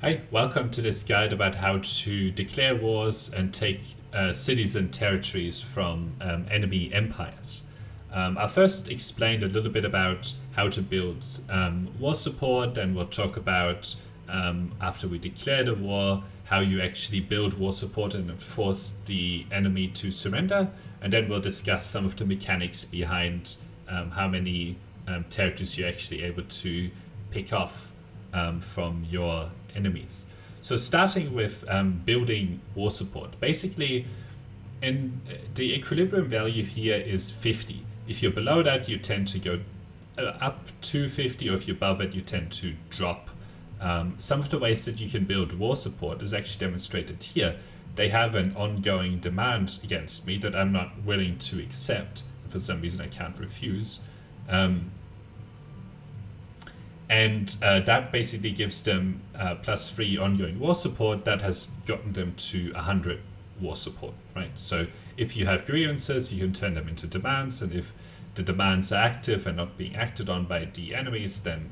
Hi, welcome to this guide about how to declare wars and take cities and territories from enemy empires. I'll first explain a little bit about how to build war support, and we'll talk about, after we declare the war, how you actually build war support and force the enemy to surrender, and then we'll discuss some of the mechanics behind how many territories you're actually able to pick off from your enemies. So starting with building war support, basically in the equilibrium value here is 50. If you're below that, you tend to go up to 50, or if you're above it, you tend to drop. Some of the ways that you can build war support is actually demonstrated here. They have an ongoing demand against me that I'm not willing to accept. For some reason I can't refuse. And that basically gives them +3 ongoing war support. That has gotten them to 100 war support, right? So if you have grievances, you can turn them into demands, and if the demands are active and not being acted on by the enemies, then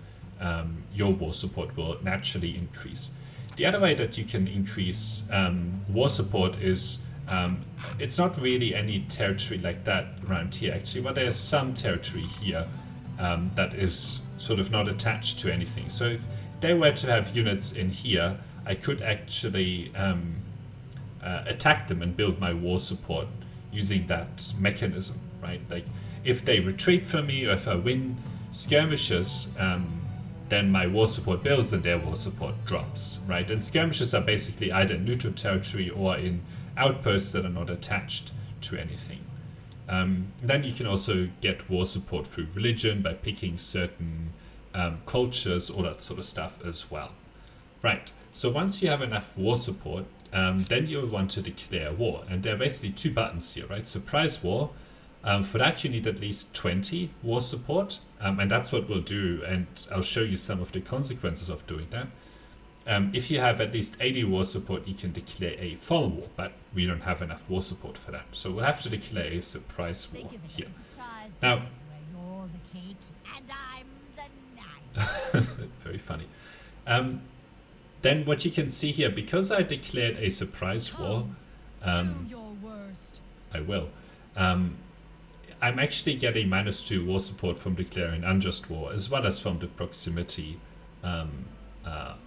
your war support will naturally increase. The other way that you can increase war support is, it's not really any territory like that around here actually, but there's some territory here that is sort of not attached to anything. So if they were to have units in here, I could actually attack them and build my war support using that mechanism, right? Like if they retreat from me, or if I win skirmishes, then my war support builds and their war support drops, right? And skirmishes are basically either neutral territory or in outposts that are not attached to anything. Then you can also get war support through religion by picking certain cultures, all that sort of stuff as well. Right, so once you have enough war support, then you'll want to declare war. And there are basically two buttons here, right? Surprise war. For that you need at least 20 war support, and that's what we'll do, and I'll show you some of the consequences of doing that. If you have at least 80 war support, you can declare a fall war, but we don't have enough war support for that. So we'll have to declare a surprise war here. Now, you're the cake and I'm the knife. very funny. Then what you can see here, because I declared a surprise war, Do your worst. I will. I'm actually getting -2 war support from declaring unjust war, as well as from the proximity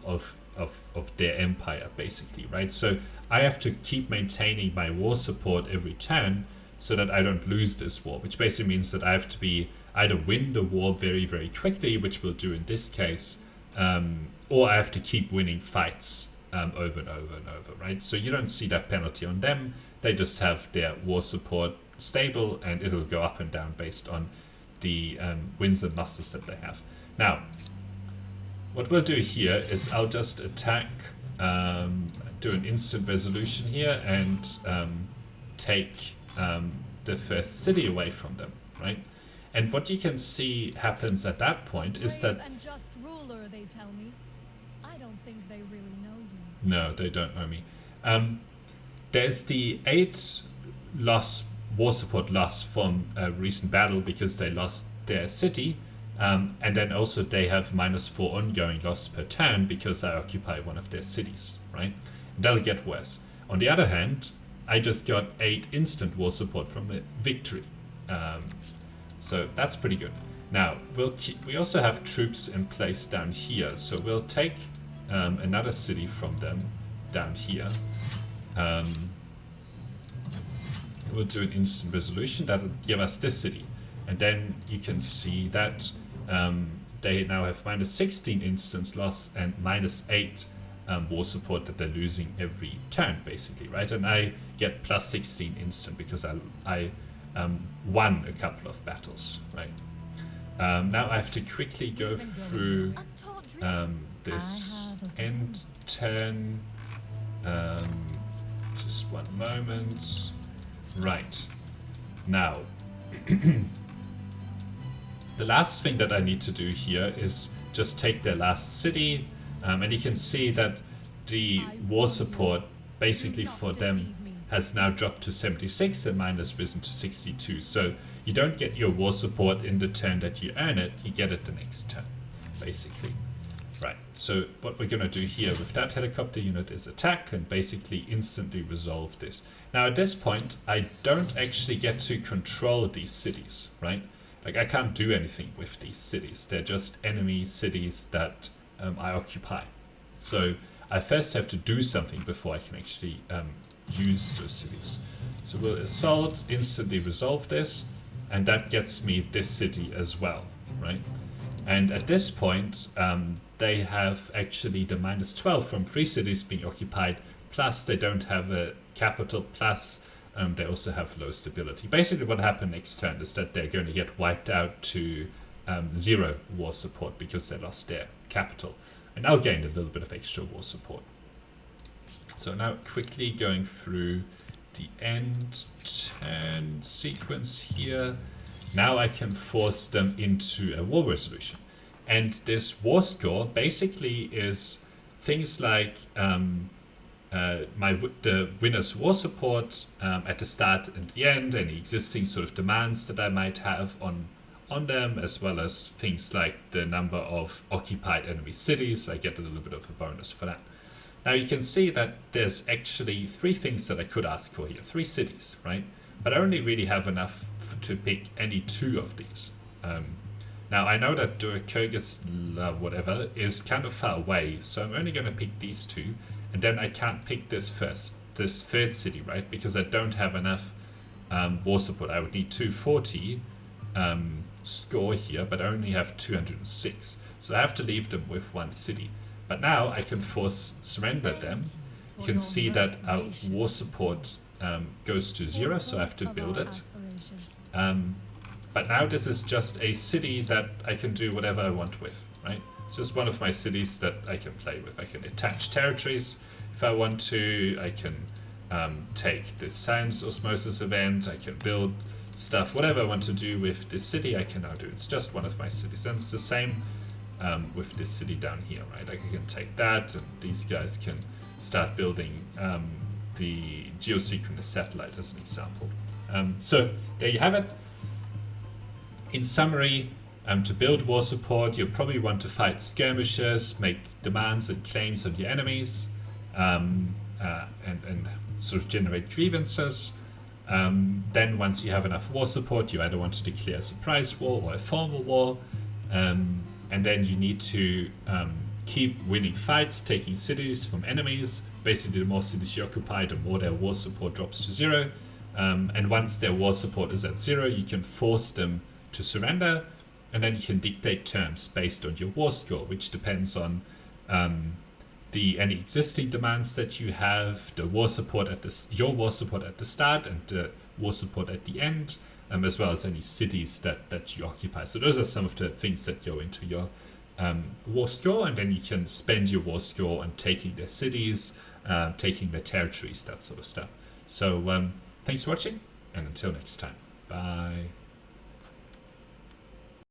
of their empire, basically, right? So I have to keep maintaining my war support every turn so that I don't lose this war, which basically means that I have to be either win the war very, very quickly, which we'll do in this case, or I have to keep winning fights over and over and over, right? So you don't see that penalty on them. They just have their war support stable, and it'll go up and down based on the wins and losses that they have. Now, what we'll do here is I'll just attack, do an instant resolution here, and take the first city away from them, right? And what you can see happens at that point is that... Brave and just ruler, they tell me. I don't think they really know you. No, they don't know me. There's the 8 war support loss from a recent battle because they lost their city, and then also they have -4 ongoing loss per turn because I occupy one of their cities, right? And that'll get worse. On the other hand, I just got 8 instant war support from a victory, so that's pretty good. Now we also have troops in place down here, so we'll take another city from them down here. We'll do an instant resolution that'll give us this city, and then you can see that they now have -16 instance loss and -8 war support that they're losing every turn, basically, right? And I get +16 instant because I won a couple of battles, right? Now I have to quickly go through this end turn. Just one moment. Right. Now, the last thing that I need to do here is just take their last city, and you can see that the war support basically for them has now dropped to 76 and mine has risen to 62. So you don't get your war support in the turn that you earn it, you get it the next turn, basically. Right, so what we're going to do here with that helicopter unit is attack and basically instantly resolve this. Now at this point, I don't actually get to control these cities, right? Like I can't do anything with these cities. They're just enemy cities that I occupy. So I first have to do something before I can actually use those cities. So we'll assault, instantly resolve this, and that gets me this city as well, right? And at this point, they have actually the -12 from 3 cities being occupied, plus they don't have a capital, plus they also have low stability. Basically what happened next turn is that they're going to get wiped out to 0 war support because they lost their capital. And now gained a little bit of extra war support. So now quickly going through the end turn sequence here. Now I can force them into a war resolution. And this war score basically is things like the winner's war support at the start and the end, any existing sort of demands that I might have on them, as well as things like the number of occupied enemy cities. I get a little bit of a bonus for that. Now you can see that there's actually 3 things that I could ask for here, 3 cities, right? But I only really have enough to pick any 2 of these. Now I know that Kyrgyz whatever is kind of far away, so I'm only going to pick these 2, and then I can't pick this 3rd city, right? Because I don't have enough war support. I would need 240 score here, but I only have 206, so I have to leave them with 1 city. But now I can force surrender them. You can see that our war support goes to 0, so I have to build it. But now this is just a city that I can do whatever I want with, right? It's just one of my cities that I can play with. I can attach territories if I want to. I can take this science osmosis event. I can build stuff. Whatever I want to do with this city, I can now do. It's just one of my cities. And it's the same with this city down here, right? Like I can take that, and these guys can start building the geosynchronous satellite as an example. So there you have it. In summary, to build war support, you'll probably want to fight skirmishes, make demands and claims on your enemies, and sort of generate grievances. Then once you have enough war support, you either want to declare a surprise war or a formal war, and then you need to keep winning fights, taking cities from enemies. Basically, the more cities you occupy, the more their war support drops to 0. And once their war support is at 0, you can force them to surrender, and then you can dictate terms based on your war score, which depends on any existing demands that you have, the war support your war support at the start, and the war support at the end, as well as any cities that you occupy. So those are some of the things that go into your war score, and then you can spend your war score on taking their cities, taking their territories, that sort of stuff. So thanks for watching, and until next time, bye.